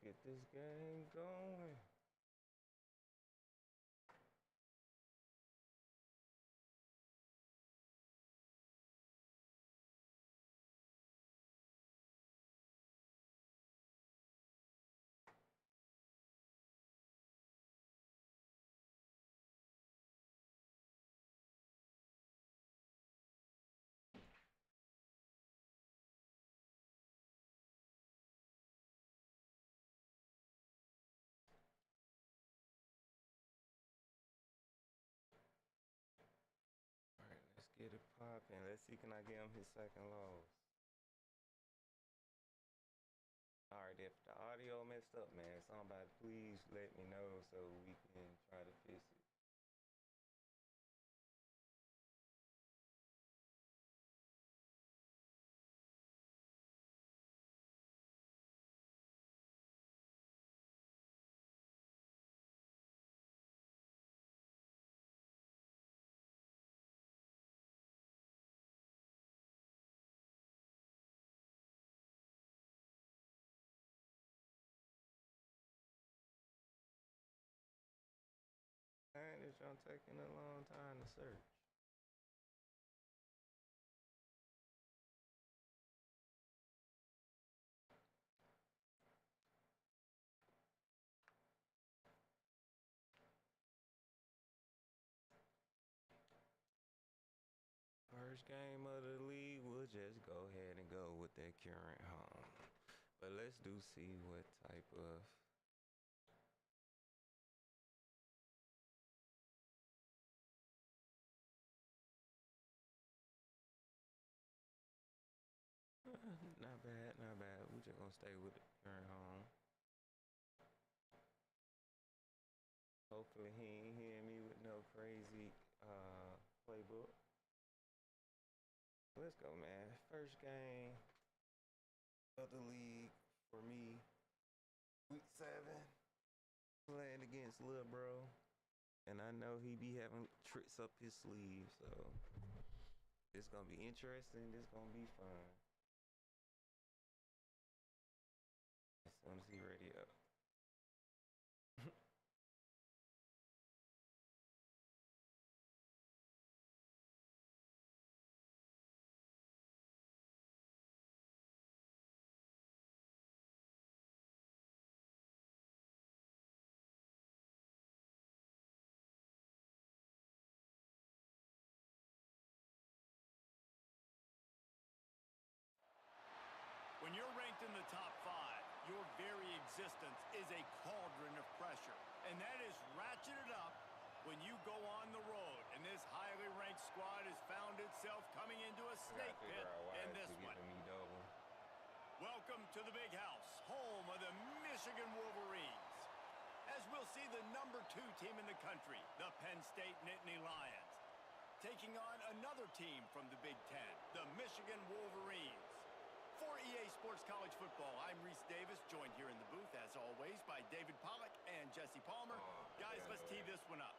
get this game going. Let's get it popping. Let's see, can I get him his second loss? Alright, if the audio messed up, man, somebody please let me know so we can try to fix it. Man, it's taking a long time to search. First game of the league, we'll just go ahead and go with that current home. But let's see what type of not bad, not bad. We're just gonna stay with the current home. Hopefully he ain't hearing me with no crazy playbook. Let's go, man. First game of the league for me. Week 7. Playing against Lil Bro. And I know he be having tricks up his sleeve, so it's gonna be interesting. It's gonna be fun. As soon as he ready up. When you're ranked in the top 5, your very existence is a cauldron of pressure. And that is ratcheted up when you go on the road. And this highly ranked squad has found itself coming into a snake pit in this one. Welcome to the Big House, home of the Michigan Wolverines. As we'll see the number 2 team in the country, the Penn State Nittany Lions, taking on another team from the Big Ten, the Michigan Wolverines. For EA Sports College Football, I'm Reese Davis, joined here in the booth, as always, by David Pollack and Jesse Palmer. Guys, let's tee this one up.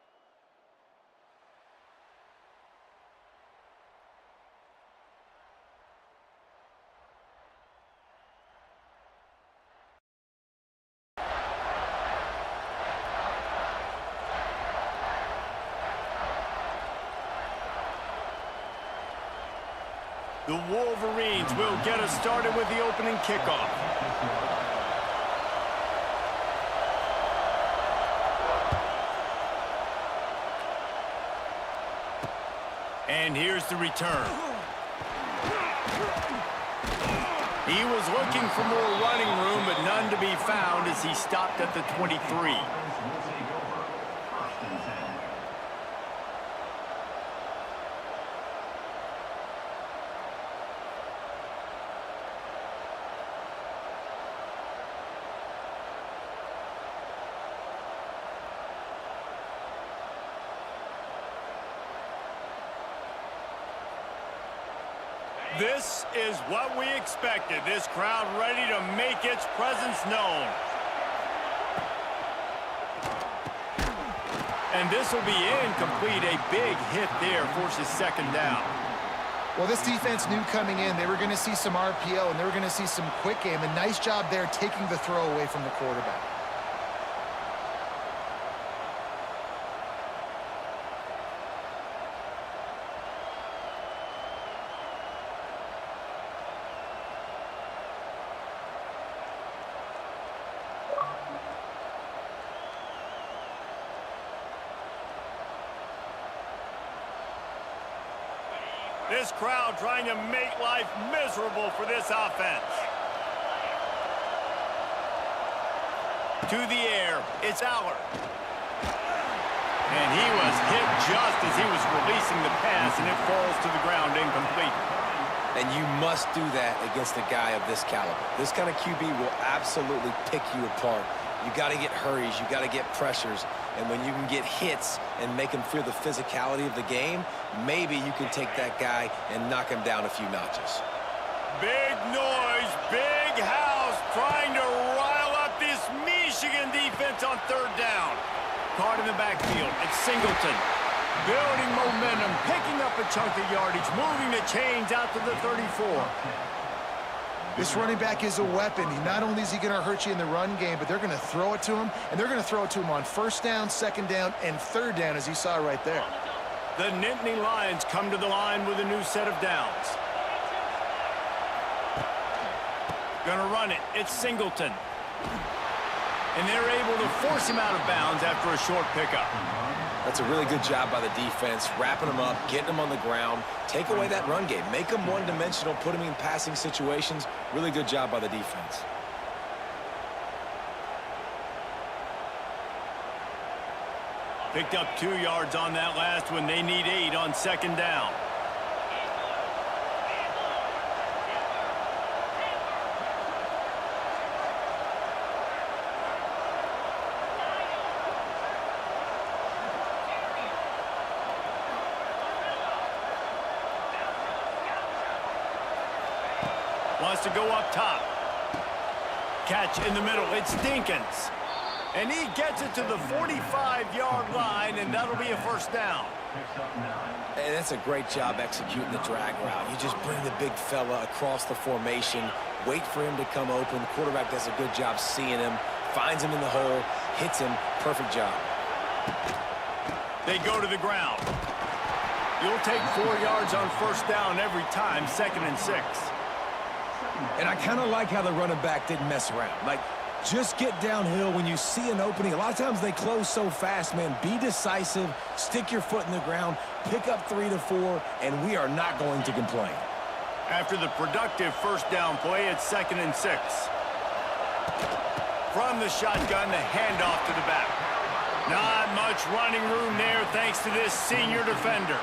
The Wolverines will get us started with the opening kickoff. And here's the return. He was looking for more running room, but none to be found as he stopped at the 23. This is what we expected. This crowd ready to make its presence known. And this will be incomplete. A big hit there forces second down. Well, this defense knew coming in they were going to see some RPO and they were going to see some quick game. A nice job there taking the throw away from the quarterback. This crowd trying to make life miserable for this offense. To the air, it's Aller. And he was hit just as he was releasing the pass, and it falls to the ground incomplete. And you must do that against a guy of this caliber. This kind of QB will absolutely pick you apart. You got to get hurries, you got to get pressures, and when you can get hits and make him feel the physicality of the game, maybe you can take that guy and knock him down a few notches. Big noise, big house, trying to rile up this Michigan defense on third down. Caught in the backfield, it's Singleton. Building momentum, picking up a chunk of yardage, moving the chains out to the 34. This running back is a weapon. Not only is he going to hurt you in the run game, but they're going to throw it to him, and they're going to throw it to him on first down, second down, and third down, as you saw right there. The Nittany Lions come to the line with a new set of downs. Gonna run it. It's Singleton. And they're able to force him out of bounds after a short pickup. That's a really good job by the defense, wrapping him up, getting him on the ground, take away that run game, make him one-dimensional, put him in passing situations. Really good job by the defense. Picked up 2 yards on that last one. They need 8 on second down. Wants to go up top. Catch in the middle. It's Dinkins. And he gets it to the 45-yard line, and that'll be a first down. And that's a great job executing the drag route. You just bring the big fella across the formation, wait for him to come open. The quarterback does a good job seeing him, finds him in the hole, hits him. Perfect job. They go to the ground. You'll take 4 yards on first down every time, 2nd and 6. And I kind of like how the running back didn't mess around. Like, just get downhill when you see an opening. A lot of times they close so fast, man. Be decisive, stick your foot in the ground, pick up 3 to 4, and we are not going to complain. After the productive first down play, it's 2nd and 6. From the shotgun, the handoff to the back. Not much running room there thanks to this senior defender.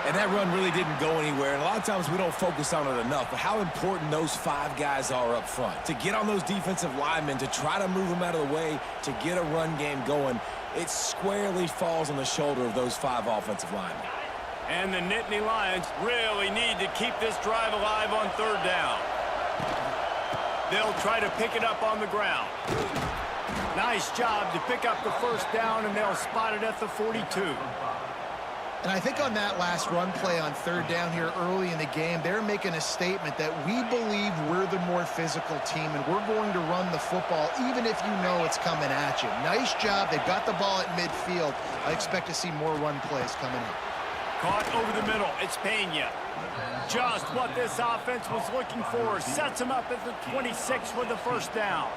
And that run really didn't go anywhere. And a lot of times we don't focus on it enough, but how important those 5 guys are up front. To get on those defensive linemen, to try to move them out of the way, to get a run game going, it squarely falls on the shoulder of those 5 offensive linemen. And the Nittany Lions really need to keep this drive alive on third down. They'll try to pick it up on the ground. Nice job to pick up the first down, and they'll spot it at the 42. And I think on that last run play on third down here early in the game, they're making a statement that we believe we're the more physical team and we're going to run the football even if you know it's coming at you. Nice job. They've got the ball at midfield. I expect to see more run plays coming up. Caught over the middle. It's Pena. Just what this offense was looking for. Sets him up at the 26 for the first down.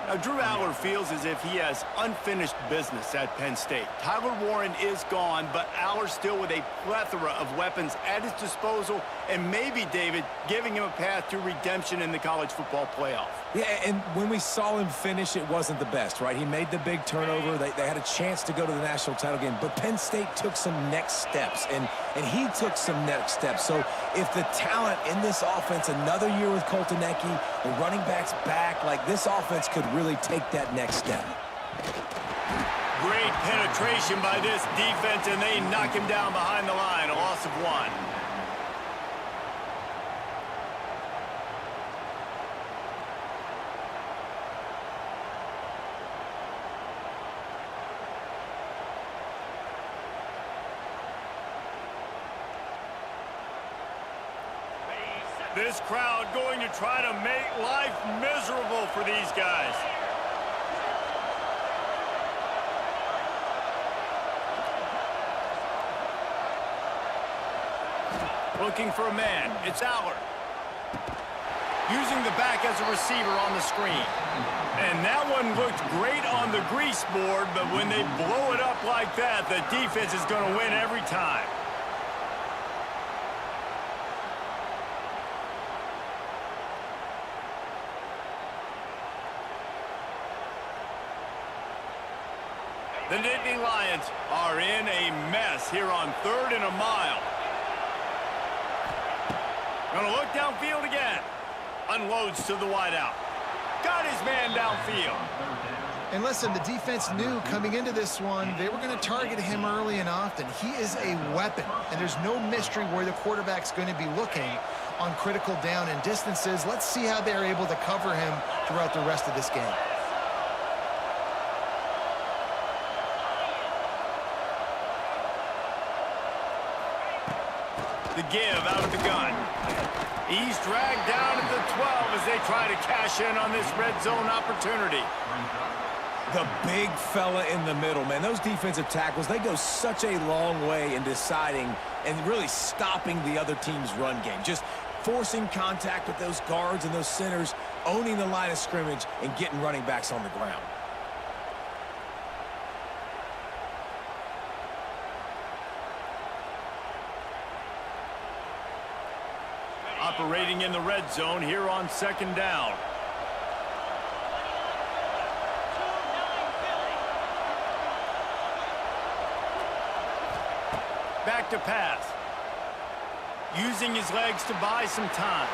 Now, Drew Aller feels as if he has unfinished business at Penn State. Tyler Warren is gone, but Aller still with a plethora of weapons at his disposal, and maybe, David, giving him a path to redemption in the college football playoff. Yeah, and when we saw him finish, it wasn't the best, right? He made the big turnover. They had a chance to go to the national title game, but Penn State took some next steps, and he took some next steps. So if the talent in this offense, another year with Colton Ecke, the running backs back, like this offense could really take that next step. Great penetration by this defense, and they knock him down behind the line, a loss of 1. This crowd going to try to make life miserable for these guys. Looking for a man. It's Allard. Using the back as a receiver on the screen. And that one looked great on the grease board, but when they blow it up like that, the defense is going to win every time. The Nittany Lions are in a mess here on 3rd and a mile. Going to look downfield again. Unloads to the wideout. Got his man downfield. And listen, the defense knew coming into this one, they were going to target him early and often. He is a weapon, and there's no mystery where the quarterback's going to be looking on critical down and distances. Let's see how they're able to cover him throughout the rest of this game. The give out of the gun. He's dragged down at the 12 as they try to cash in on this red zone opportunity. The big fella in the middle, man. Those defensive tackles, they go such a long way in deciding and really stopping the other team's run game. Just forcing contact with those guards and those centers, owning the line of scrimmage, and getting running backs on the ground. Operating in the red zone here on 2nd down. Back to pass. Using his legs to buy some time.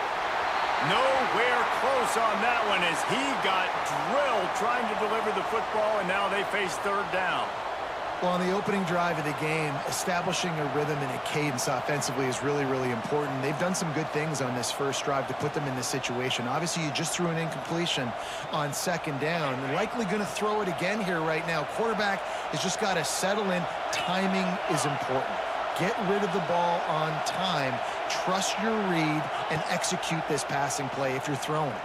Nowhere close on that one as he got drilled trying to deliver the football, and now they face 3rd down. Well, on the opening drive of the game, establishing a rhythm and a cadence offensively is really, really important. They've done some good things on this first drive to put them in this situation. Obviously, you just threw an incompletion on 2nd down. They're likely going to throw it again here right now. Quarterback has just got to settle in. Timing is important. Get rid of the ball on time. Trust your read and execute this passing play if you're throwing it.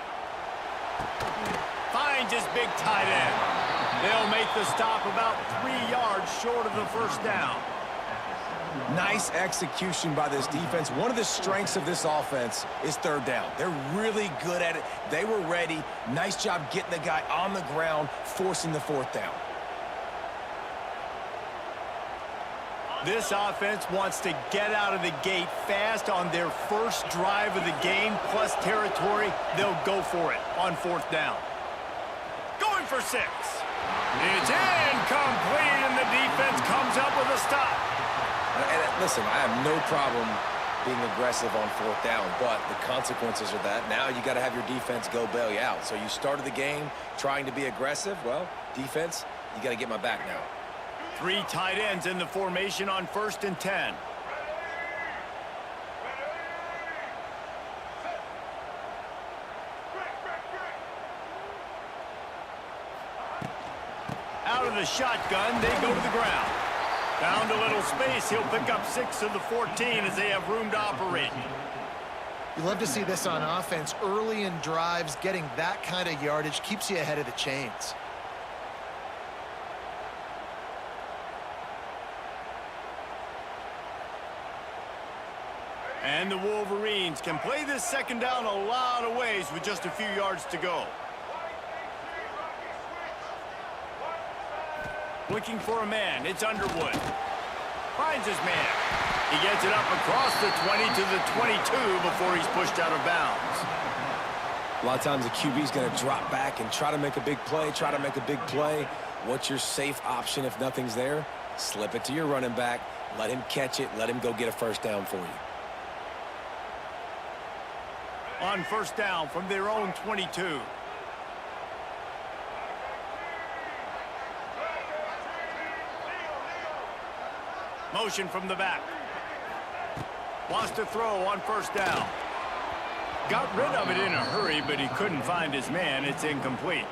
Finds his big tight end. They'll make the stop about 3 yards short of the 1st down. Nice execution by this defense. One of the strengths of this offense is 3rd down. They're really good at it. They were ready. Nice job getting the guy on the ground, forcing the 4th down. This offense wants to get out of the gate fast on their first drive of the game, plus territory. They'll go for it on 4th down. Going for 6. It's incomplete, and the defense comes up with a stop. And listen, I have no problem being aggressive on 4th down, but the consequences are that now you got to have your defense go bail you out. So you started the game trying to be aggressive. Well, defense, you got to get my back now. 3 tight ends in the formation on 1st and 10. Out of the shotgun, they go to the ground. Found a little space. He'll pick up 6 of the 14 as they have room to operate. You love to see this on offense. Early in drives, getting that kind of yardage keeps you ahead of the chains. And the Wolverines can play this 2nd down a lot of ways with just a few yards to go. Looking for a man. It's Underwood. Finds his man. He gets it up across the 20 to the 22 before he's pushed out of bounds. A lot of times the QB's going to drop back and try to make a big play, What's your safe option if nothing's there? Slip it to your running back. Let him catch it. Let him go get a 1st down for you. On 1st down from their own 22. Motion from the back. Wants to throw on 1st down. Got rid of it in a hurry, but he couldn't find his man. It's incomplete.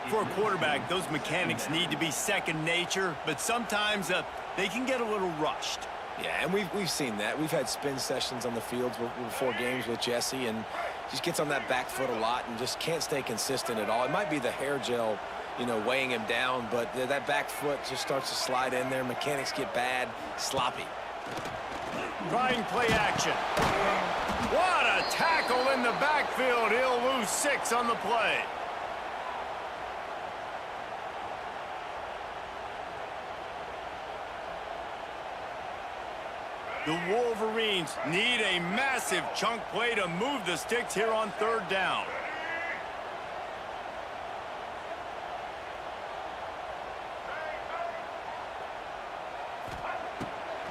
For a quarterback, those mechanics need to be second nature, but sometimes they can get a little rushed. Yeah, and we've seen that. We've had spin sessions on the fields before games with Jesse, and just gets on that back foot a lot and just can't stay consistent at all. It might be the hair gel, you know, weighing him down, but that back foot just starts to slide in there. Mechanics get bad, sloppy. Trying play action. What a tackle in the backfield. He'll lose 6 on the play. The Wolverines need a massive chunk play to move the sticks here on 3rd down.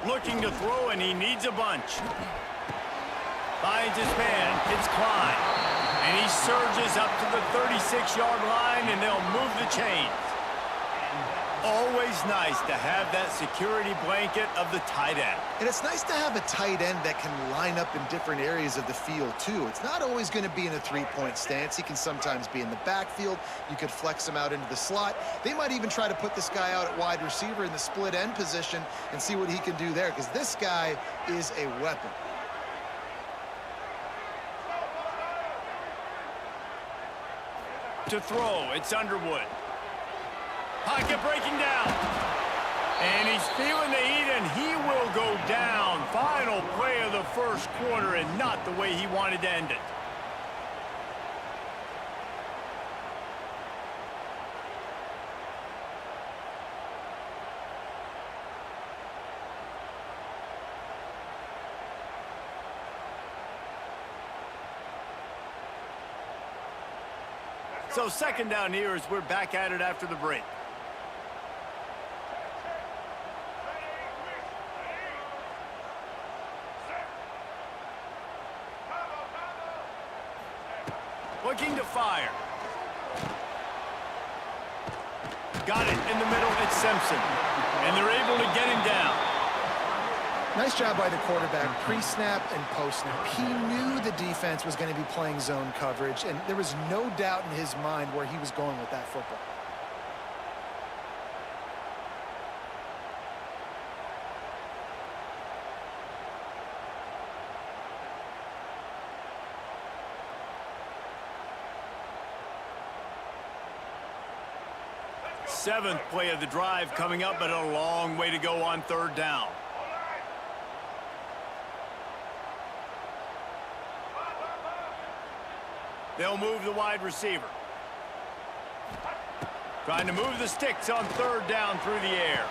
Looking to throw, and he needs a bunch. Finds his man. It's Klein. And he surges up to the 36-yard line, and they'll move the chains. Always nice to have that security blanket of the tight end. And it's nice to have a tight end that can line up in different areas of the field, too. It's not always going to be in a three-point stance. He can sometimes be in the backfield. You could flex him out into the slot. They might even try to put this guy out at wide receiver in the split end position and see what he can do there, because this guy is a weapon. To throw, it's Underwood. Pocket breaking down. And he's feeling the heat, and he will go down. Final play of the first quarter, and not the way he wanted to end it. So 2nd down here as we're back at it after the break. Looking to fire. Got it in the middle. It's Simpson. And they're able to get him down. Nice job by the quarterback, pre-snap and post-snap. He knew the defense was going to be playing zone coverage, and there was no doubt in his mind where he was going with that football. Seventh play of the drive coming up, but a long way to go on 3rd down. They'll move the wide receiver. Trying to move the sticks on 3rd down through the air.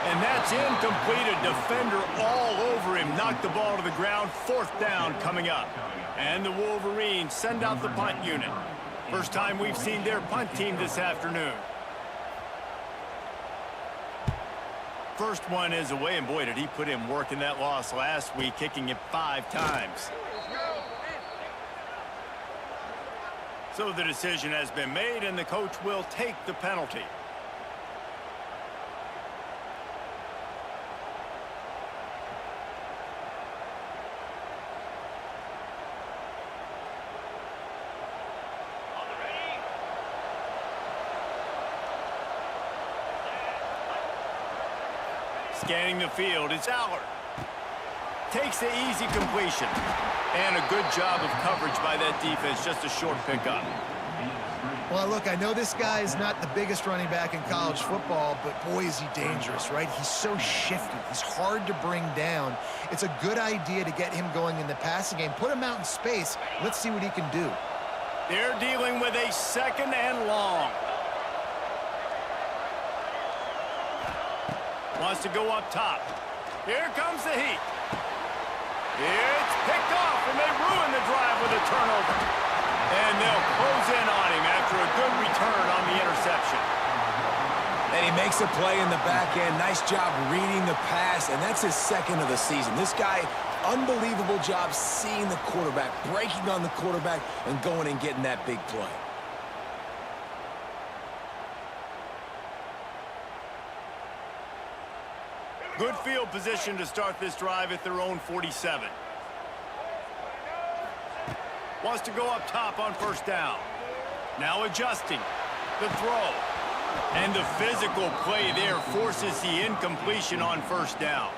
And that's incomplete. A defender all over him. Knocked the ball to the ground. 4th down coming up. And the Wolverines send out the punt unit. First time we've seen their punt team this afternoon. First one is away, and boy, did he put in work in that loss last week, kicking it 5 times. So the decision has been made, and the coach will take the penalty. Scanning the field, it's Allard. Takes the easy completion. And a good job of coverage by that defense, just a short pickup. Well, look, I know this guy is not the biggest running back in college football, but boy, is he dangerous, right? He's so shifty. He's hard to bring down. It's a good idea to get him going in the passing game. Put him out in space. Let's see what he can do. They're dealing with a 2nd and long. Wants to go up top. Here comes the heat. It's picked off, and they ruin the drive with a turnover. And they'll close in on him after a good return on the interception. And he makes a play in the back end. Nice job reading the pass, and that's his 2nd of the season. This guy, unbelievable job seeing the quarterback, breaking on the quarterback, and going and getting that big play. Good field position to start this drive at their own 47. Wants to go up top on 1st down. Now adjusting. The throw. And the physical play there forces the incompletion on 1st down.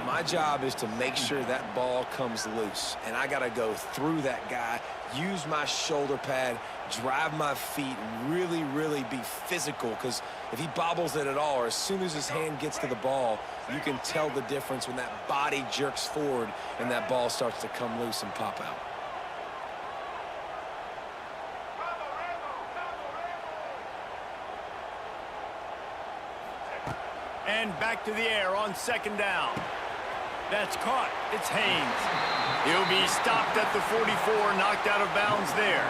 My job is to make sure that ball comes loose, and I got to go through that guy, use my shoulder pad, drive my feet, really, really be physical, because if he bobbles it at all, or as soon as his hand gets to the ball, you can tell the difference when that body jerks forward and that ball starts to come loose and pop out. And back to the air on second down. That's caught. It's Haynes. He'll be stopped at the 44, knocked out of bounds there.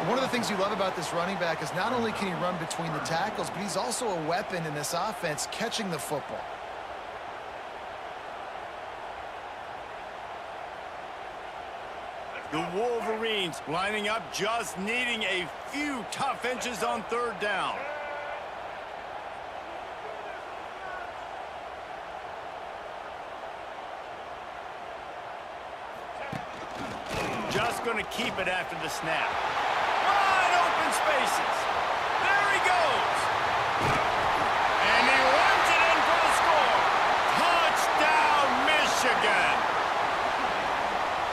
One of the things you love about this running back is not only can he run between the tackles, but he's also a weapon in this offense catching the football. The Wolverines lining up, just needing a few tough inches on third down. Just going to keep it after the snap. Wide open spaces. There he goes. And he runs it in for the score. Touchdown, Michigan.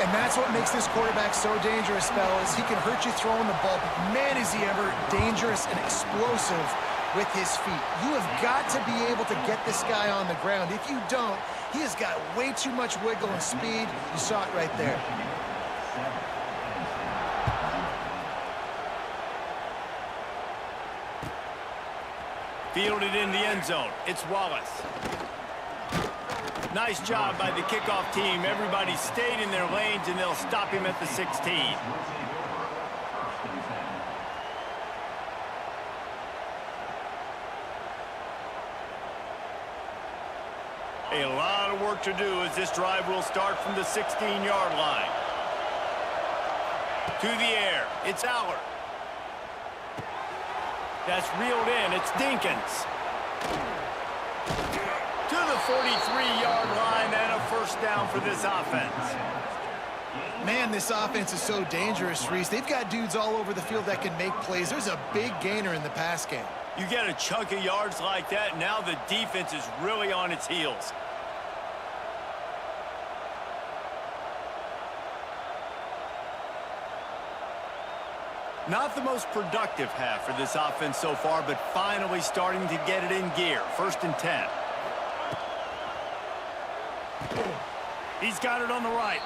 And that's what makes this quarterback so dangerous, fellas. He can hurt you throwing the ball, but man, is he ever dangerous and explosive with his feet. You have got to be able to get this guy on the ground. If you don't, he has got way too much wiggle and speed. You saw it right there. Fielded in the end zone. It's Wallace. Nice job by the kickoff team. Everybody stayed in their lanes, and they'll stop him at the 16. A lot of work to do as this drive will start from the 16-yard line. To the air. It's Aller. That's reeled in. It's Dinkins. To the 43-yard line and a first down for this offense. Man, this offense is so dangerous, Reese. They've got dudes all over the field that can make plays. There's a big gainer in the pass game. You get a chunk of yards like that, now the defense is really on its heels. Not the most productive half for this offense so far, but finally starting to get it in gear. 1st and 10. He's got it on the right.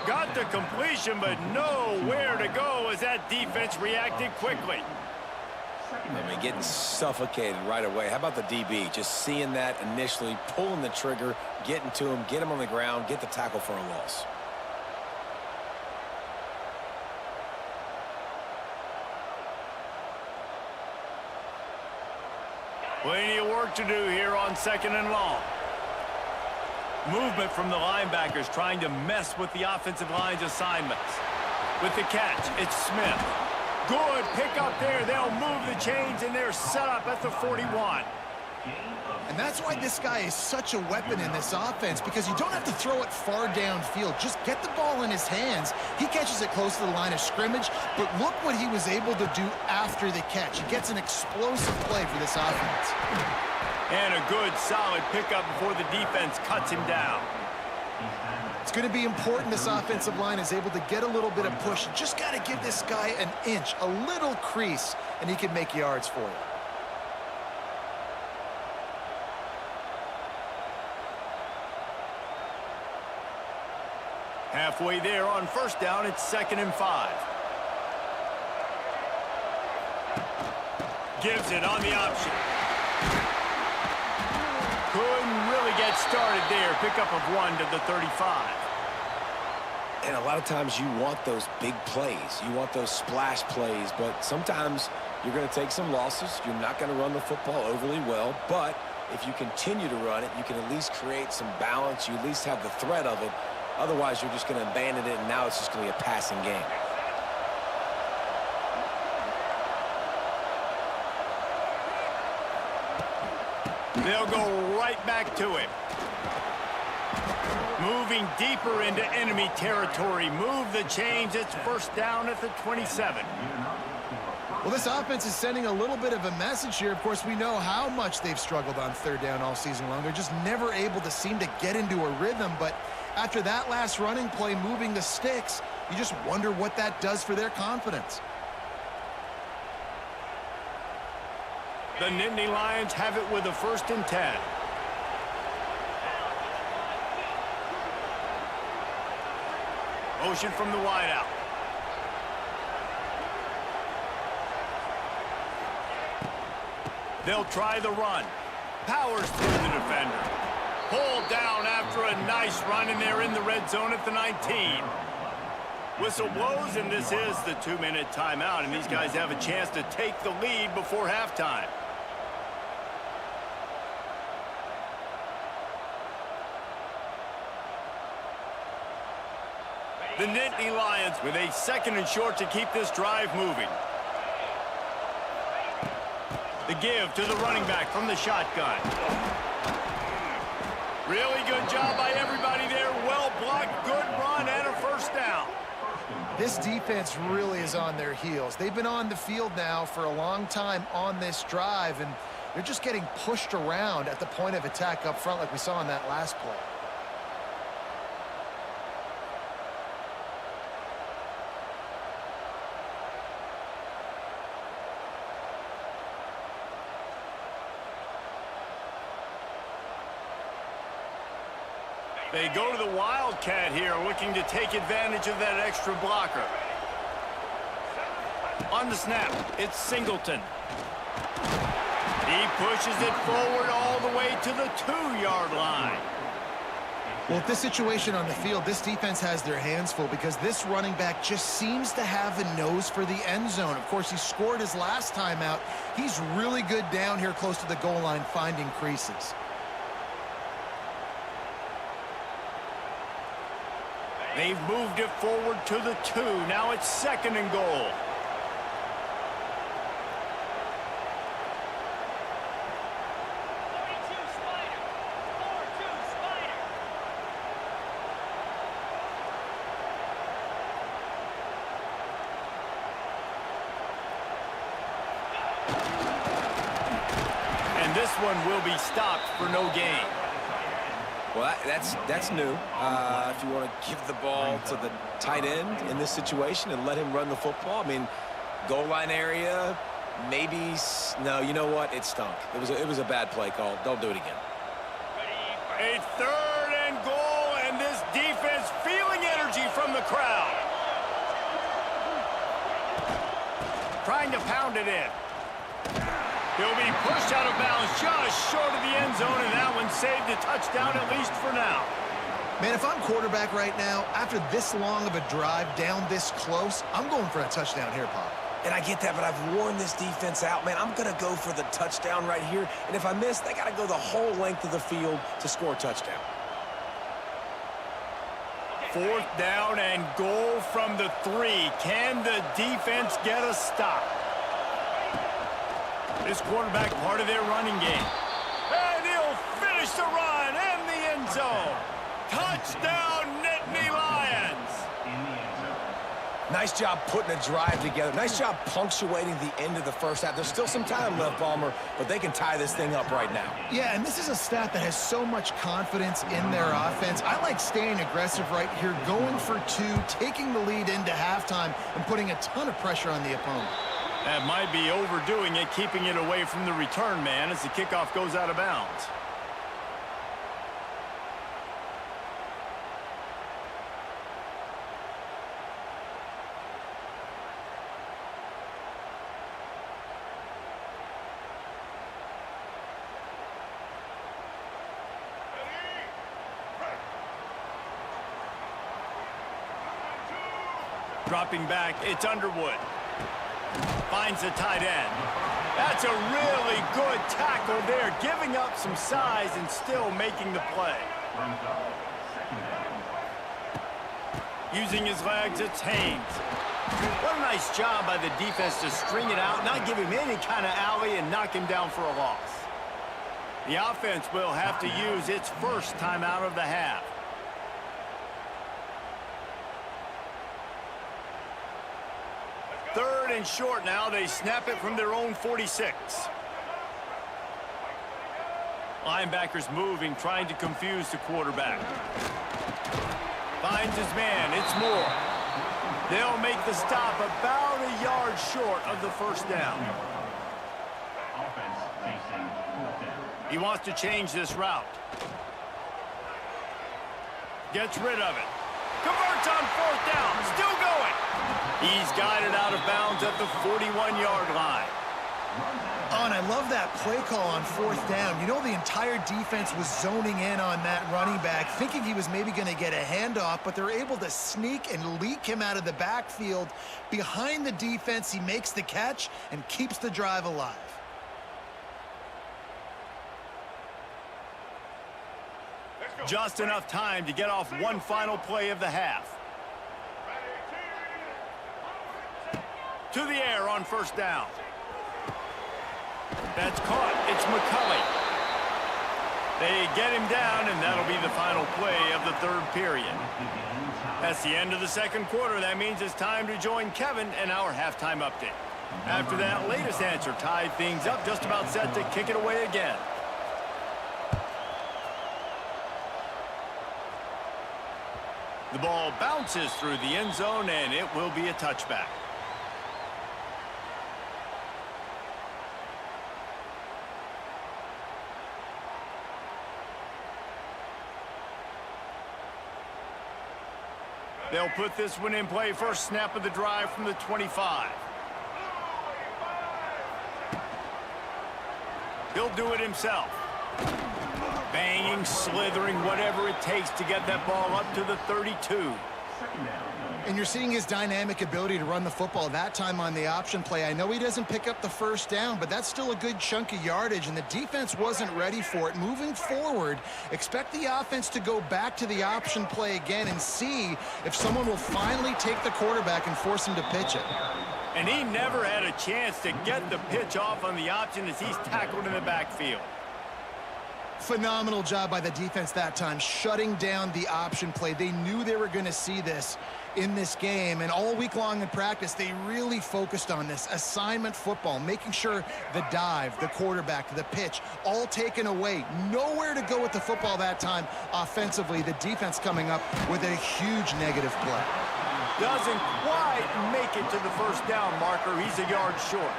Got the completion, but nowhere to go as that defense reacted quickly. I mean, getting suffocated right away. How about the DB? Just seeing that initially, pulling the trigger, getting to him, get him on the ground, get the tackle for a loss. Plenty of work to do here on 2nd and long. Movement from the linebackers trying to mess with the offensive line's assignments. With the catch, it's Smith. Good pick up there. They'll move the chains, and they're set up at the 41. And that's why this guy is such a weapon in this offense, because you don't have to throw it far downfield. Just get the ball in his hands. He catches it close to the line of scrimmage, but look what he was able to do after the catch. He gets an explosive play for this offense. And a good, solid pickup before the defense cuts him down. It's going to be important this offensive line is able to get a little bit of push. You just got to give this guy an inch, a little crease, and he can make yards for you. Halfway there on 1st down, it's 2nd and 5. Gives it on the option. Couldn't really get started there. Pickup of 1 to the 35. And a lot of times you want those big plays. You want those splash plays, but sometimes you're going to take some losses. You're not going to run the football overly well, but if you continue to run it, you can at least create some balance. You at least have the threat of it. Otherwise, you're just going to abandon it, and now it's just going to be a passing game. They'll go right back to him. Moving deeper into enemy territory. Move the chains. It's 1st down at the 27. Well, this offense is sending a little bit of a message here. Of course, we know how much they've struggled on third down all season long. They're just never able to seem to get into a rhythm. But after that last running play moving the sticks, you just wonder what that does for their confidence. The Nittany Lions have it with a 1st and 10. Motion from the wideout. They'll try the run. Powers through the defender. Pulled down after a nice run, and they're in the red zone at the 19. Whistle blows, and this is the 2-minute timeout, and these guys have a chance to take the lead before halftime. The Nittany Lions with a 2nd and short to keep this drive moving. The give to the running back from the shotgun. Really good job by everybody there. Well blocked, good run, and a 1st down. This defense really is on their heels. They've been on the field now for a long time on this drive, and they're just getting pushed around at the point of attack up front like we saw in that last play. They go to the Wildcat here, looking to take advantage of that extra blocker. On the snap, it's Singleton. He pushes it forward all the way to the 2-yard line. Well, with this situation on the field, this defense has their hands full because this running back just seems to have a nose for the end zone. Of course, he scored his last time out. He's really good down here close to the goal line finding creases. They've moved it forward to the 2. Now it's 2nd and goal. And this one will be stopped for no gain. Well, that's new. If you want to give the ball to the tight end in this situation and let him run the football, I mean, goal line area, maybe. No, you know what? It stunk. It was a bad play call. Don't do it again. A 3rd and goal, and this defense feeling energy from the crowd. Trying to pound it in. He'll be pushed out of bounds just short of the end zone, and that one saved a touchdown at least for now. Man, if I'm quarterback right now, after this long of a drive down this close, I'm going for a touchdown here, Pop. And I get that, but I've worn this defense out, man. I'm going to go for the touchdown right here. And if I miss, they got to go the whole length of the field to score a touchdown. 4th down and goal from the 3. Can the defense get a stop? This quarterback part of their running game. And he'll finish the run in the end zone. Touchdown, Nittany Lions. Nice job putting a drive together. Nice job punctuating the end of the first half. There's still some time left, Balmer, but they can tie this thing up right now. Yeah, and this is a staff that has so much confidence in their offense. I like staying aggressive right here, going for 2, taking the lead into halftime, and putting a ton of pressure on the opponent. That might be overdoing it, keeping it away from the return man as the kickoff goes out of bounds. Dropping back, it's Underwood. Finds the tight end. That's a really good tackle there, giving up some size and still making the play. Using his legs, it's Haynes. What a nice job by the defense to string it out, not give him any kind of alley, and knock him down for a loss. The offense will have to use its first timeout of the half. Third third and short now. They snap it from their own 46. Linebackers moving, trying to confuse the quarterback. Finds his man. It's Moore. They'll make the stop about a yard short of the first down. He wants to change this route. Gets rid of it. Converts on fourth down. Still going. He's guided out of bounds at the 41-yard line. Oh, and I love that play call on fourth down. You know, the entire defense was zoning in on that running back, thinking he was maybe going to get a handoff, but they're able to sneak and leak him out of the backfield. Behind the defense, he makes the catch and keeps the drive alive. Just enough time to get off one final play of the half. To the air on first down. That's caught. It's McCulley. They get him down, and that'll be the final play of the third period. That's the end of the second quarter. That means it's time to join Kevin and our halftime update. After that latest answer tied things up, just about set to kick it away again. The ball bounces through the end zone, and it will be a touchback. They'll put this one in play. First snap of the drive from the 25. He'll do it himself. Banging, slithering, whatever it takes to get that ball up to the 32. And you're seeing his dynamic ability to run the football that time on the option play. I know he doesn't pick up the first down, but that's still a good chunk of yardage, and the defense wasn't ready for it. Moving forward, expect the offense to go back to the option play again and see if someone will finally take the quarterback and force him to pitch it. And he never had a chance to get the pitch off on the option as he's tackled in the backfield. Phenomenal job by the defense that time, shutting down the option play. They knew they were going to see this in this game, and all week long in practice, they really focused on this assignment football, making sure the dive, the quarterback, the pitch, all taken away. Nowhere to go with the football that time offensively. The defense coming up with a huge negative play. Doesn't quite make it to the first down marker. He's a yard short.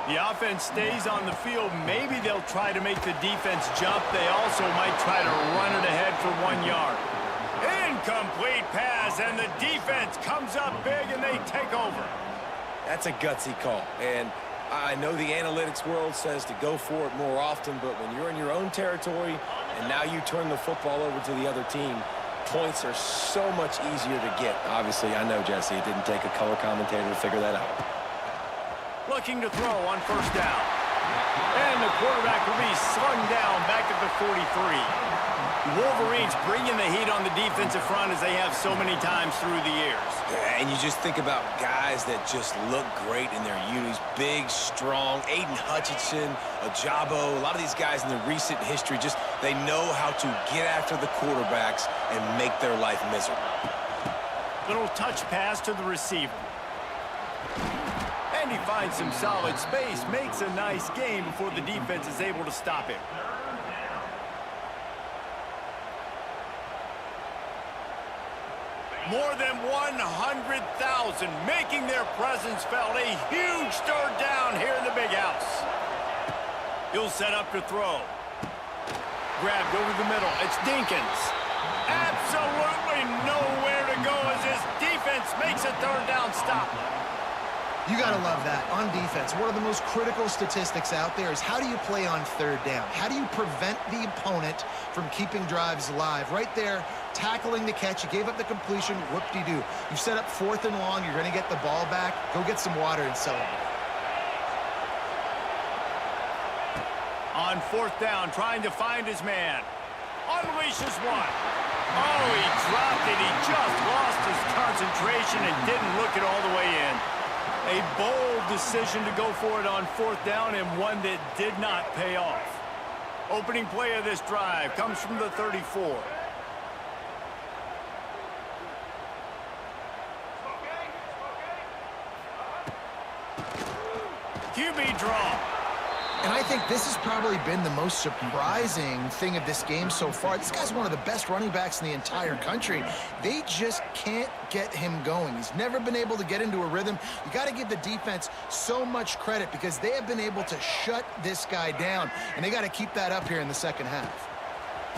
The offense stays on the field. Maybe they'll try to make the defense jump. They also might try to run it ahead for 1 yard. Incomplete pass, and the defense comes up big, and they take over. That's a gutsy call, and I know the analytics world says to go for it more often, but when you're in your own territory and now you turn the football over to the other team, points are so much easier to get. Obviously, I know, Jesse, it didn't take a color commentator to figure that out. Looking to throw on first down. And the quarterback will be slung down back at the 43. Wolverines bringing the heat on the defensive front as they have so many times through the years. Yeah, and you just think about guys that just look great in their unis. Big, strong, Aiden Hutchinson, Ajabo, a lot of these guys in the recent history, just they know how to get after the quarterbacks and make their life miserable. Little touch pass to the receiver. And he finds some solid space, makes a nice game before the defense is able to stop him. More than 100,000 making their presence felt. A huge third down here in the big house. He'll set up to throw. Grabbed over the middle. It's Dinkins. Absolutely nowhere to go as his defense makes a third down stop. You got to love that on defense. One of the most critical statistics out there is how do you play on third down? How do you prevent the opponent from keeping drives alive? Right there, tackling the catch. You gave up the completion. Whoop-de-doo. You set up fourth and long. You're going to get the ball back. Go get some water and celebrate. On fourth down, trying to find his man. Unleashes one. Oh, he dropped it. He just lost his concentration and didn't look it all the way in. A bold decision to go for it on fourth down, and one that did not pay off. Opening play of this drive comes from the 34. QB draw. And I think this has probably been the most surprising thing of this game so far. This guy's one of the best running backs in the entire country. They just can't get him going. He's never been able to get into a rhythm. You got to give the defense so much credit because they have been able to shut this guy down, and they got to keep that up here in the second half.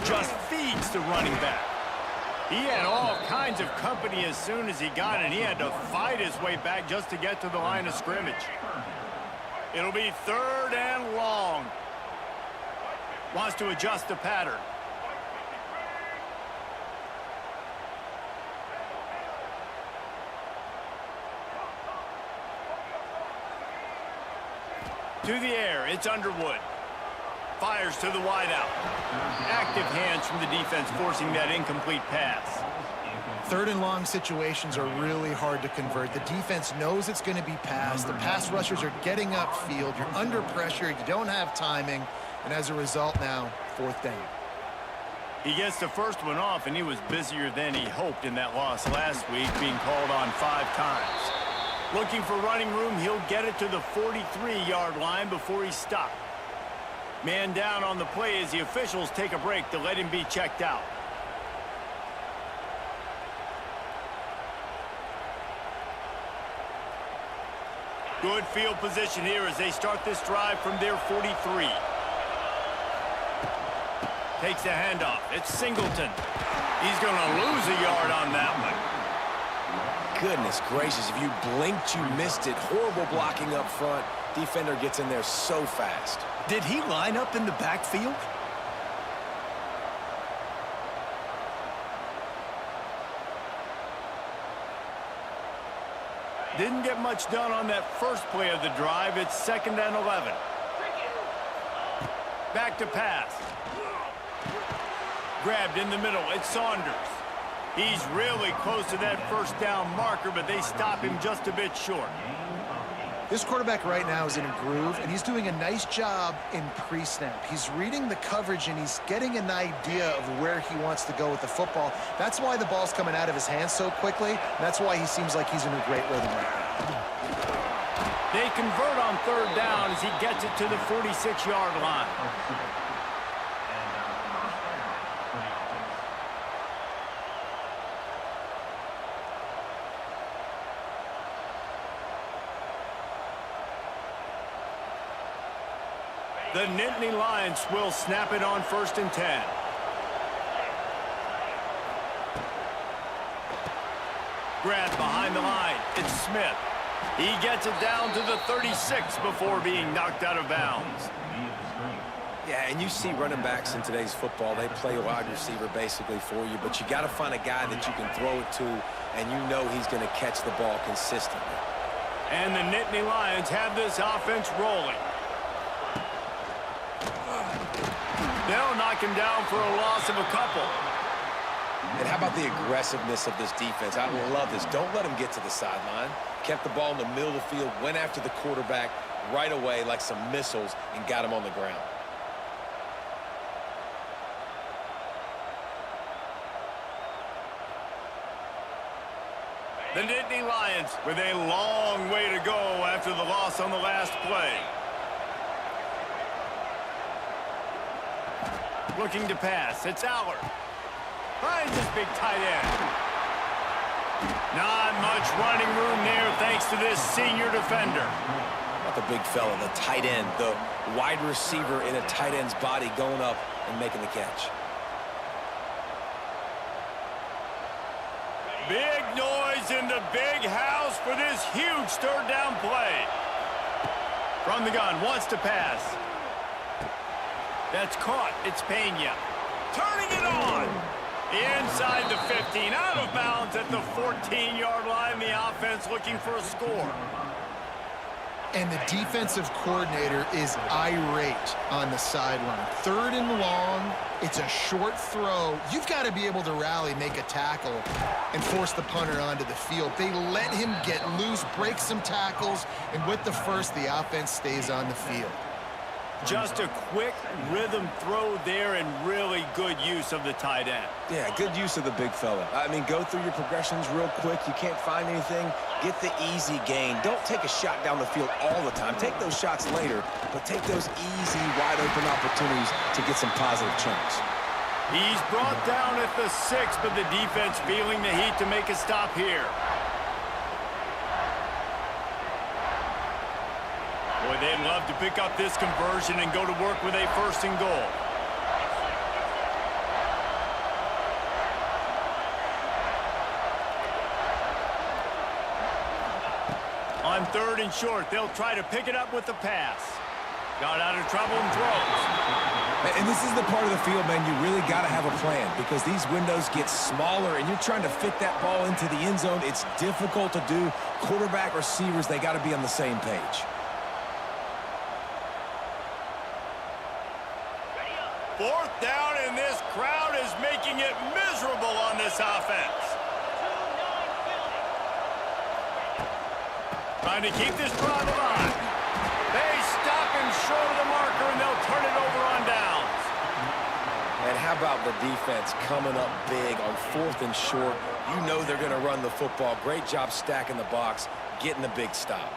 Just feeds the running back. He had all kinds of company as soon as he got it. He had to fight his way back just to get to the line of scrimmage. It'll be 3rd and long. Wants to adjust the pattern. To the air, it's Underwood. Fires to the wideout. Active hands from the defense forcing that incomplete pass. 3rd and long situations are really hard to convert. The defense knows it's going to be passed. The pass rushers are getting upfield. You're under pressure. You don't have timing. And as a result now, 4th down. He gets the first one off, and he was busier than he hoped in that loss last week, being called on 5 times. Looking for running room, he'll get it to the 43-yard line before he's stopped. Man down on the play as the officials take a break to let him be checked out. Good field position here as they start this drive from their 43. Takes the handoff. It's Singleton. He's going to lose a yard on that one. Goodness gracious, if you blinked, you missed it. Horrible blocking up front. Defender gets in there so fast. Did he line up in the backfield? Didn't get much done on that first play of the drive. It's 2nd and 11. Back to pass. Grabbed in the middle. It's Saunders. He's really close to that 1st down marker, but they stop him just a bit short. This quarterback right now is in a groove, and he's doing a nice job in pre-snap. He's reading the coverage, and he's getting an idea of where he wants to go with the football. That's why the ball's coming out of his hands so quickly. And that's why he seems like he's in a great rhythm right now. They convert on 3rd down as he gets it to the 46-yard line. The Nittany Lions will snap it on 1st and 10. Grabbed behind the line. It's Smith. He gets it down to the 36 before being knocked out of bounds. Yeah, and you see running backs in today's football, they play wide receiver basically for you, but you got to find a guy that you can throw it to, and you know he's going to catch the ball consistently. And the Nittany Lions have this offense rolling. They'll knock him down for a loss of a couple. And how about the aggressiveness of this defense? I love this. Don't let him get to the sideline. Kept the ball in the middle of the field, went after the quarterback right away like some missiles, and got him on the ground. The Nittany Lions with a long way to go after the loss on the last play. Looking to pass. It's Allard. Finds his big tight end. Not much running room there thanks to this senior defender. Not the big fella, the tight end, the wide receiver in a tight end's body going up and making the catch. Big noise in the big house for this huge 3rd down play. From the gun, wants to pass. That's caught. It's Pena. Turning it on. Inside the 15. Out of bounds at the 14-yard line. The offense looking for a score. And the defensive coordinator is irate on the sideline. 3rd and long. It's a short throw. You've got to be able to rally, make a tackle, and force the punter onto the field. They let him get loose, break some tackles, and with the first, the offense stays on the field. Just a quick rhythm throw there and really good use of the tight end. Yeah, good use of the big fella. I mean, go through your progressions real quick. You can't find anything, get the easy gain. Don't take a shot down the field all the time. Take those shots later, but take those easy, wide-open opportunities to get some positive chunks. He's brought down at the 6, but the defense feeling the heat to make a stop here. Boy, they'd love to pick up this conversion and go to work with a 1st and goal. On 3rd and short, they'll try to pick it up with the pass. Got out of trouble and throws. And this is the part of the field, man, you really got to have a plan because these windows get smaller and you're trying to fit that ball into the end zone. It's difficult to do. Quarterback, receivers, they got to be on the same page. 4th down, and this crowd is making it miserable on this offense. Trying to keep this drive alive. They stop him short of the marker, and they'll turn it over on downs. And how about the defense coming up big on 4th and short? You know they're going to run the football. Great job stacking the box, getting the big stop.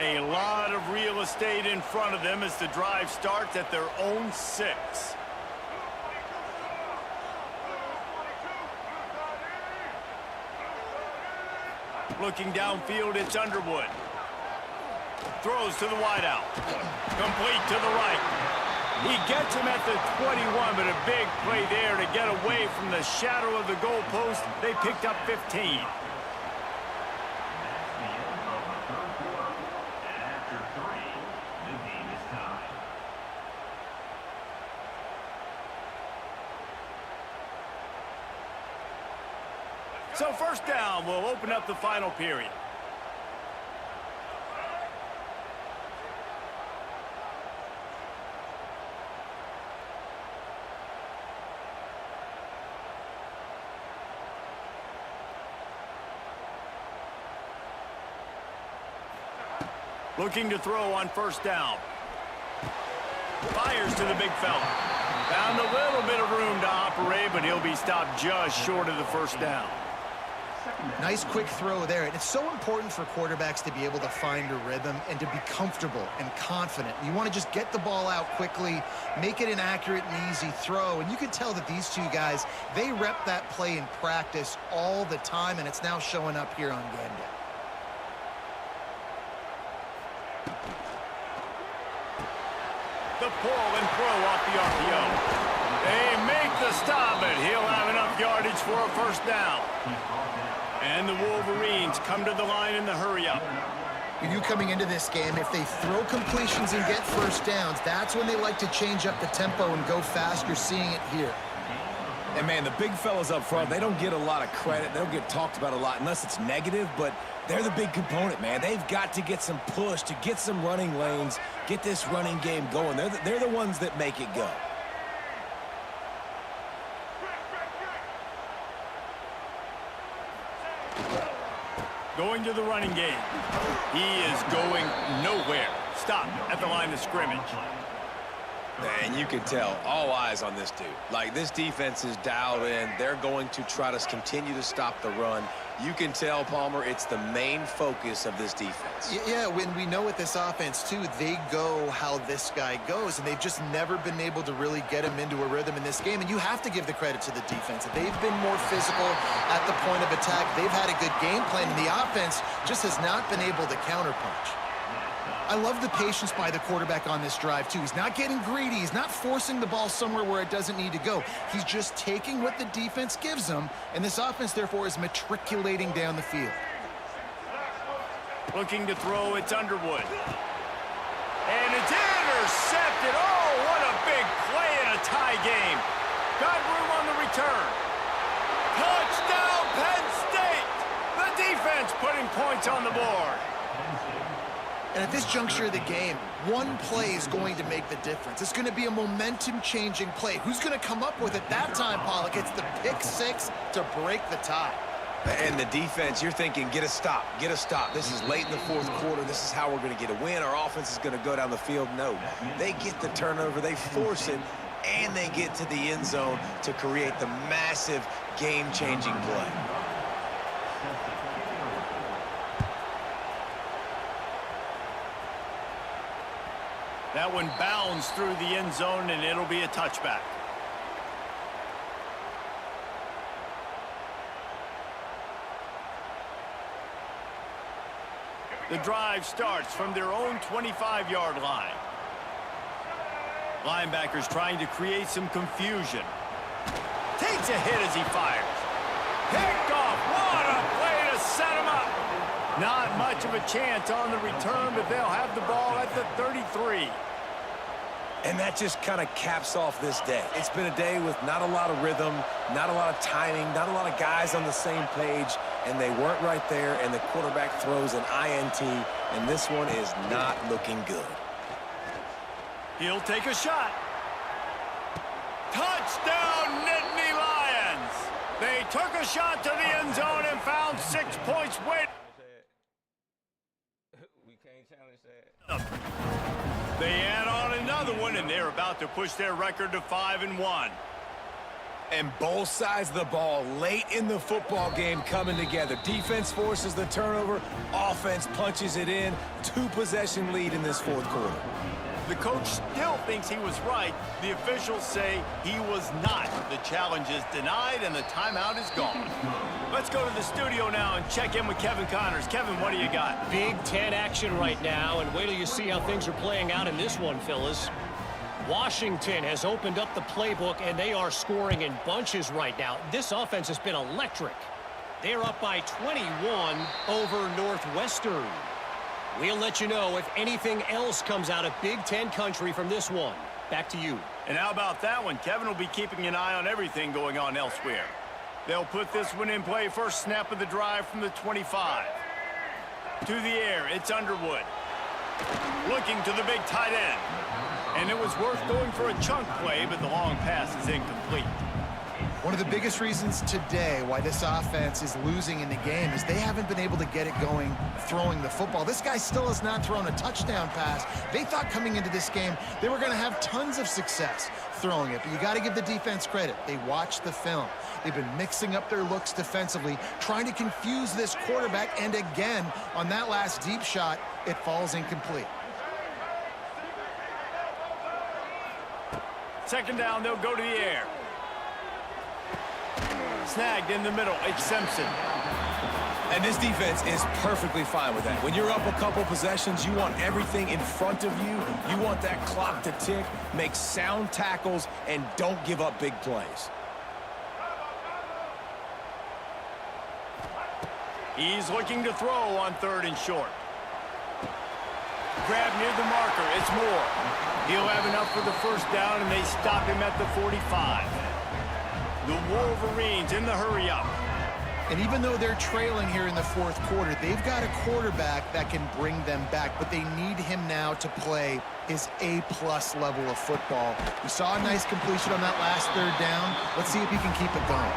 A lot of real estate in front of them as the drive starts at their own 6. Looking downfield, it's Underwood. Throws to the wideout. Complete to the right. He gets him at the 21, but a big play there to get away from the shadow of the goalpost. They picked up 15. So 1st down will open up the final period. Looking to throw on 1st down. Fires to the big fella. Found a little bit of room to operate, but he'll be stopped just short of the 1st down. Nice quick throw there. And it's so important for quarterbacks to be able to find a rhythm and to be comfortable and confident. You want to just get the ball out quickly, make it an accurate and easy throw. And you can tell that these two guys, they rep that play in practice all the time, and it's now showing up here on game day. The pull and throw off the RPO. They make the stop, but he'll have enough yardage for a 1st down. And the Wolverines come to the line in the hurry-up. You knew coming into this game, if they throw completions and get 1st downs, that's when they like to change up the tempo and go fast. You're seeing it here. And, man, the big fellas up front, they don't get a lot of credit. They don't get talked about a lot unless it's negative, but they're the big component, man. They've got to get some push, to get some running lanes, get this running game going. They're the ones that make it go. Going to the running game. He is going nowhere. Stop at the line of scrimmage. And you can tell, all eyes on this dude. Like, this defense is dialed in. They're going to try to continue to stop the run. You can tell, Palmer, it's the main focus of this defense. Yeah, when we know with this offense, too, they go how this guy goes, and they've just never been able to really get him into a rhythm in this game. And you have to give the credit to the defense. They've been more physical at the point of attack. They've had a good game plan, and the offense just has not been able to counterpunch. I love the patience by the quarterback on this drive, too. He's not getting greedy. He's not forcing the ball somewhere where it doesn't need to go. He's just taking what the defense gives him, and this offense, therefore, is matriculating down the field. Looking to throw, it's Underwood. And it's intercepted. Oh, what a big play in a tie game. Got room on the return. Touchdown, Penn State. The defense putting points on the board. And at this juncture of the game, one play is going to make the difference. It's going to be a momentum-changing play. Who's going to come up with it that time, Pollock? It's the pick six to break the tie. And the defense, you're thinking, get a stop, get a stop. This is late in the fourth quarter. This is how we're going to get a win. Our offense is going to go down the field. No, they get the turnover, they force it, and they get to the end zone to create the massive game-changing play. That one bounds through the end zone, and it'll be a touchback. The drive starts from their own 25-yard line. Linebackers trying to create some confusion. Takes a hit as he fires. Picked off. What a play to set him up. Not much of a chance on the return, but they'll have the ball at the 33. And that just kind of caps off this day. It's been a day with not a lot of rhythm, not a lot of timing, not a lot of guys on the same page, and they weren't right there, and the quarterback throws an INT, and this one is not looking good. He'll take a shot. Touchdown, Nittany Lions! They took a shot to the end zone and found 6 points. Wait. We can't challenge that. They add on another one, and they're about to push their record to 5-1. And both sides of the ball late in the football game coming together. Defense forces the turnover. Offense punches it in. 2-possession lead in this fourth quarter. The coach still thinks he was right. The officials say he was not. The challenge is denied, and the timeout is gone. Let's go to the studio now and check in with Kevin Connors. Kevin, what do you got? Big Ten action right now, and wait till you see how things are playing out in this one, fellas. Washington has opened up the playbook, and they are scoring in bunches right now. This offense has been electric. They're up by 21 over Northwestern. We'll let you know if anything else comes out of Big Ten country from this one. Back to you. And how about that one? Kevin will be keeping an eye on everything going on elsewhere. They'll put this one in play. First snap of the drive from the 25. To the air, it's Underwood. Looking to the big tight end. And it was worth going for a chunk play, but the long pass is incomplete. One of the biggest reasons today why this offense is losing in the game is they haven't been able to get it going throwing the football. This guy still has not thrown a touchdown pass. They thought coming into this game they were going to have tons of success throwing it, but you got to give the defense credit. They watched the film. They've been mixing up their looks defensively, trying to confuse this quarterback, and again, on that last deep shot, it falls incomplete. Second down, they'll go to the air. Snagged in the middle, it's Simpson. And this defense is perfectly fine with that. When you're up a couple possessions, you want everything in front of you. You want that clock to tick, make sound tackles, and don't give up big plays. He's looking to throw on 3rd and short. Grab near the marker, it's Moore. He'll have enough for the first down, and they stop him at the 45. The Wolverines in the hurry-up. And even though they're trailing here in the fourth quarter, they've got a quarterback that can bring them back, but they need him now to play his A-plus level of football. We saw a nice completion on that last 3rd down. Let's see if he can keep it going.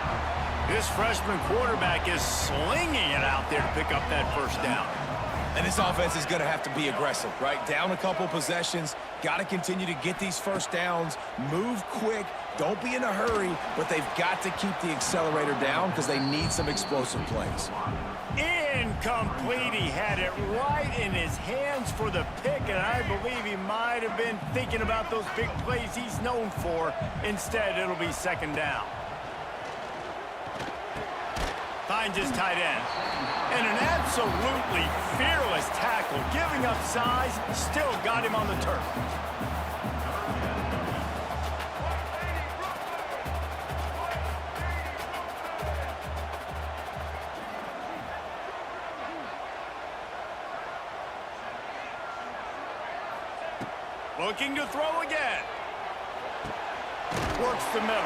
This freshman quarterback is slinging it out there to pick up that first down. And this offense is going to have to be aggressive, right? Down a couple possessions, got to continue to get these first downs, move quick, don't be in a hurry, but they've got to keep the accelerator down because they need some explosive plays. Incomplete. He had it right in his hands for the pick, and I believe he might have been thinking about those big plays he's known for. Instead, it'll be 2nd down. Finds his tight end. And an absolutely fearless tackle, giving up size, still got him on the turf. Looking to throw again. Works the middle.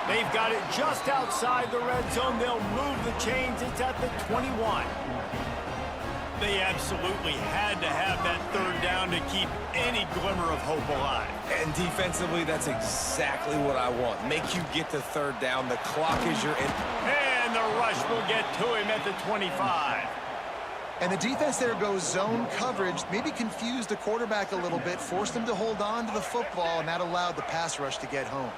They've got it just outside the red zone. They'll move the chains. It's at the 21. They absolutely had to have that 3rd down to keep any glimmer of hope alive. And defensively, that's exactly what I want. Make you get the 3rd down. The clock is your... And and the rush will get to him at the 25. And the defense there goes zone coverage, maybe confused the quarterback a little bit, forced him to hold on to the football, and that allowed the pass rush to get home.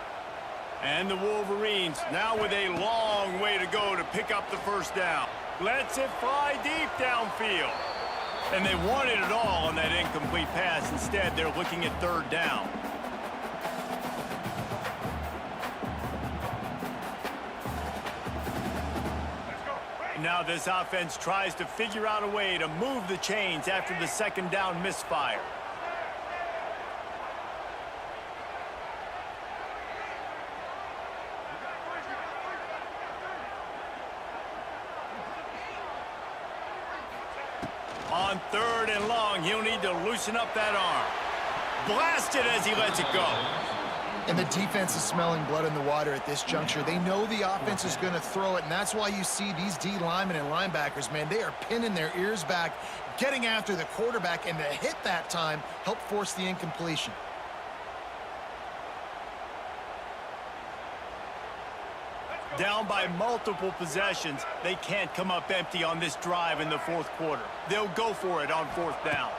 And the Wolverines now with a long way to go to pick up the first down. Lets it fly deep downfield. And they wanted it all on that incomplete pass. Instead, they're looking at third down. Now this offense tries to figure out a way to move the chains after the second down misfire. On third and long, he'll need to loosen up that arm. Blasted as he lets it go. And the defense is smelling blood in the water at this juncture. They know the offense is going to throw it, and that's why you see these D linemen and linebackers, man, they are pinning their ears back, getting after the quarterback, and to hit that time, help force the incompletion. Down by multiple possessions, they can't come up empty on this drive in the fourth quarter. They'll go for it on fourth down.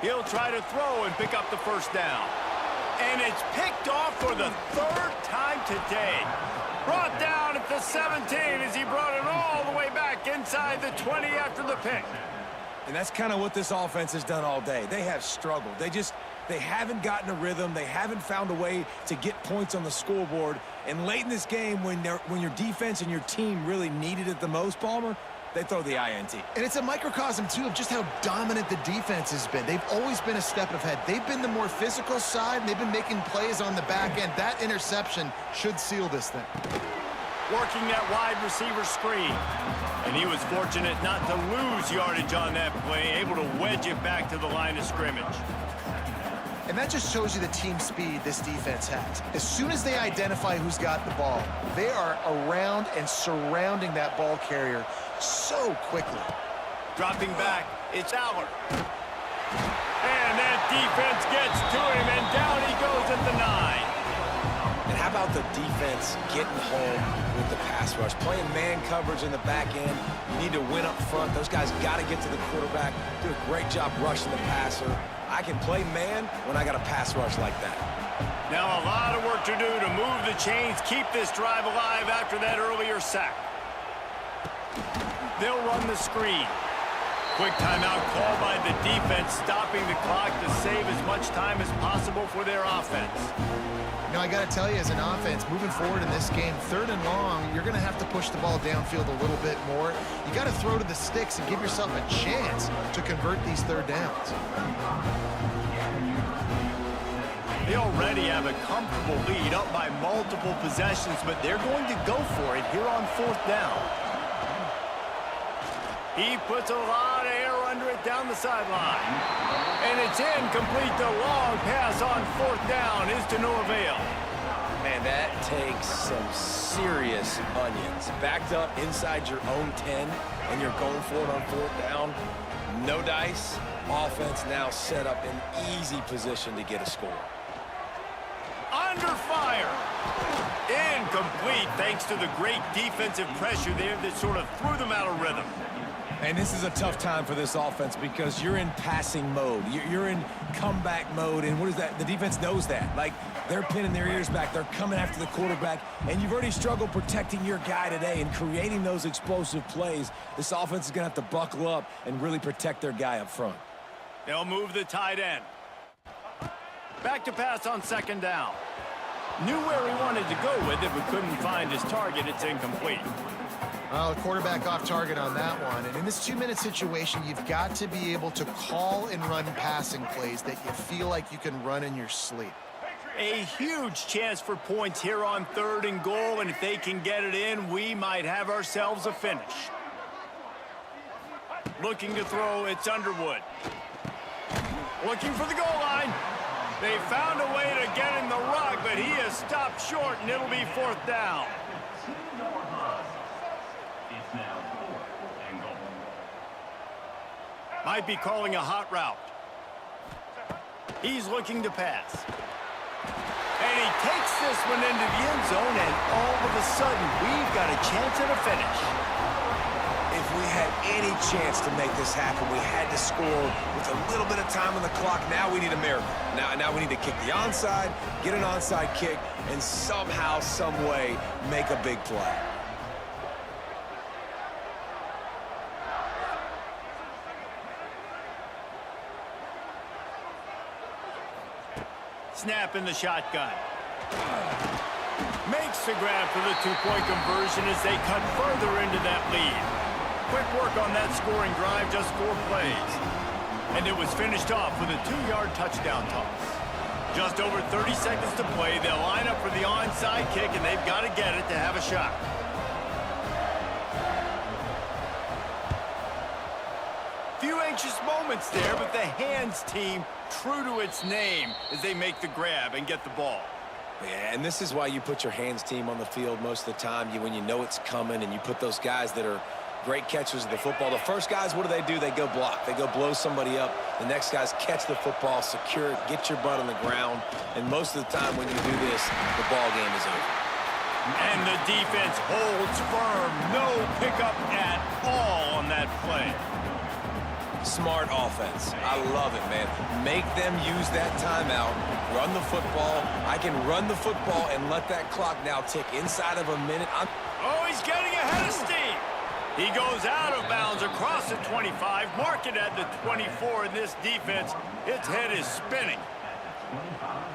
He'll try to throw and pick up the first down. And it's picked off for the third time today. Brought down at the 17 as he brought it all the way back inside the 20 after the pick. And that's kind of what this offense has done all day. They have struggled. They haven't gotten a rhythm. They haven't found a way to get points on the scoreboard. And late in this game, when your defense and your team really needed it the most, Palmer, they throw the INT. And it's a microcosm, too, of just how dominant the defense has been. They've always been a step ahead. They've been the more physical side, and they've been making plays on the back end. That interception should seal this thing. Working that wide receiver screen. And he was fortunate not to lose yardage on that play, able to wedge it back to the line of scrimmage. And that just shows you the team speed this defense has. As soon as they identify who's got the ball, they are around and surrounding that ball carrier so quickly. Dropping back, it's Aller. And that defense gets to him, and down he goes at the 9. And how about the defense getting home with the pass rush? Playing man coverage in the back end. You need to win up front. Those guys got to get to the quarterback. Do a great job rushing the passer. I can play man when I got a pass rush like that. Now a lot of work to do to move the chains, keep this drive alive after that earlier sack. They'll run the screen. Quick timeout call by the defense, stopping the clock to save as much time as possible for their offense. You know, I got to tell you, as an offense, moving forward in this game, third and long, you're going to have to push the ball downfield a little bit more. You got to throw to the sticks and give yourself a chance to convert these third downs. They already have a comfortable lead, up by multiple possessions, but they're going to go for it here on fourth down. He puts a lot of air under it down the sideline. And it's incomplete. The long pass on fourth down is to no avail. Man, that takes some serious onions. Backed up inside your own 10, and you're going for it on fourth down. No dice. Offense now set up in easy position to get a score. Under fire. Incomplete thanks to the great defensive pressure there that sort of threw them out of rhythm. And this is a tough time for this offense because you're in passing mode. You're in comeback mode, and what is that? The defense knows that. Like, they're pinning their ears back. They're coming after the quarterback, and you've already struggled protecting your guy today and creating those explosive plays. This offense is going to have to buckle up and really protect their guy up front. They'll move the tight end. Back to pass on second down. Knew where he wanted to go with it, but couldn't find his target. It's incomplete. Well, the quarterback off target on that one. And in this 2-minute situation, you've got to be able to call and run passing plays that you feel like you can run in your sleep. A huge chance for points here on third and goal, and if they can get it in, we might have ourselves a finish. Looking to throw, it's Underwood. Looking for the goal line. They found a way to get in the rug, but he is stopped short, and it'll be fourth down. Might be calling a hot route. He's looking to pass. And he takes this one into the end zone, and all of a sudden, we've got a chance at a finish. If we had any chance to make this happen, we had to score with a little bit of time on the clock. Now we need a miracle. Now we need to kick the onside, get an onside kick, and somehow, some way, make a big play. Snap in the shotgun. Makes the grab for the two-point conversion as they cut further into that lead. Quick work on that scoring drive, just 4 plays. And it was finished off with a 2-yard touchdown toss. Just over 30 seconds to play. They'll line up for the onside kick, and they've got to get it to have a shot. Few anxious moments there, but the hands team true to its name as they make the grab and get the ball. Yeah, and this is why you put your hands team on the field most of the time. When you know it's coming, and you put those guys that are great catchers of the football. The first guys, what do? They go block. They go blow somebody up. The next guys catch the football, secure it, get your butt on the ground. And most of the time when you do this, the ball game is over. And the defense holds firm. No pickup at all on that play. Smart offense. I love it, man. Make them use that timeout. Run the football. I can run the football and let that clock now tick inside of a minute. Oh, he's getting ahead of steam. He goes out of bounds across the 25, mark it at the 24, and this defense, its head is spinning.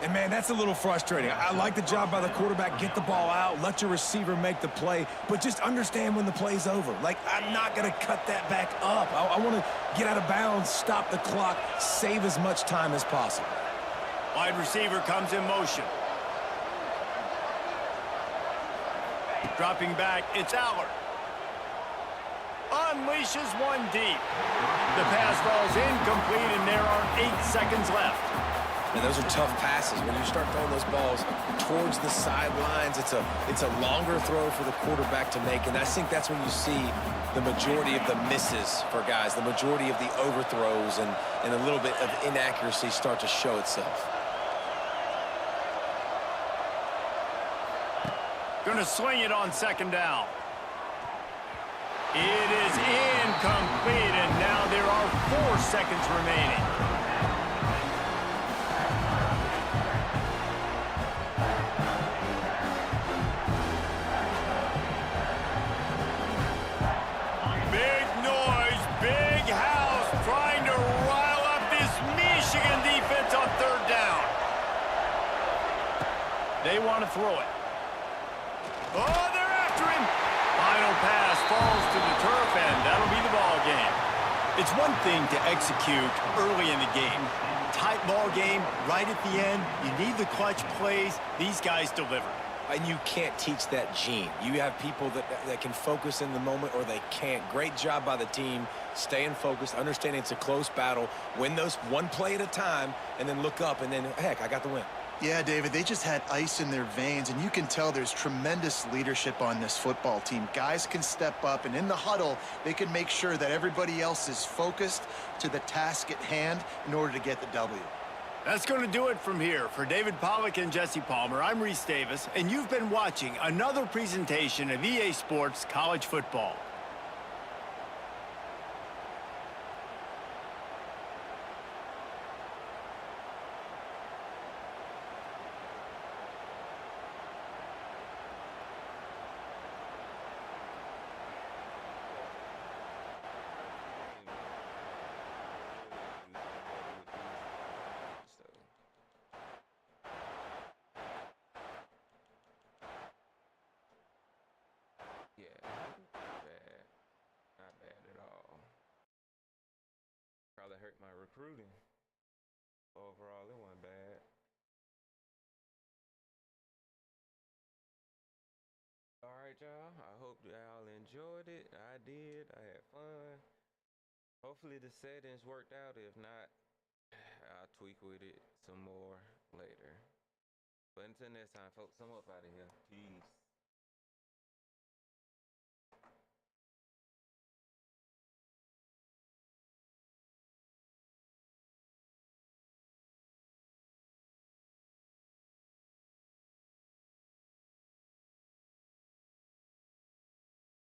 And, man, that's a little frustrating. I like the job by the quarterback. Get the ball out. Let your receiver make the play. But just understand when the play's over. Like, I'm not going to cut that back up. I want to get out of bounds, stop the clock, save as much time as possible. Wide receiver comes in motion. Dropping back, it's Allard. Unleashes one deep. The pass falls incomplete, and there are 8 seconds left. And those are tough passes. When you start throwing those balls towards the sidelines, it's a longer throw for the quarterback to make, and I think that's when you see the majority of the misses for guys, the majority of the overthrows and a little bit of inaccuracy start to show itself. Gonna swing it on second down. It is incomplete, and now there are 4 seconds remaining. Big noise, big house, trying to rile up this Michigan defense on third down. They want to throw it. Oh, they're after him. Final pass falls to the turf, and that'll be the ball game. It's one thing to execute early in the game. Tight ball game, right at the end. You need the clutch plays. These guys deliver. And you can't teach that gene. You have people that can focus in the moment, or they can't. Great job by the team, staying focused, understanding it's a close battle, win those one play at a time, and then look up, and then, heck, I got the win. Yeah, David, they just had ice in their veins, and you can tell there's tremendous leadership on this football team. Guys can step up, and in the huddle, they can make sure that everybody else is focused to the task at hand in order to get the W. That's going to do it from here. For David Pollack and Jesse Palmer, I'm Reese Davis, and you've been watching another presentation of EA Sports College Football. Probably hurt my recruiting. Overall, it wasn't bad. All right, y'all. I hope y'all enjoyed it. I did. I had fun. Hopefully the settings worked out. If not, I'll tweak with it some more later. But until next time, folks, I'm up out of here. Peace.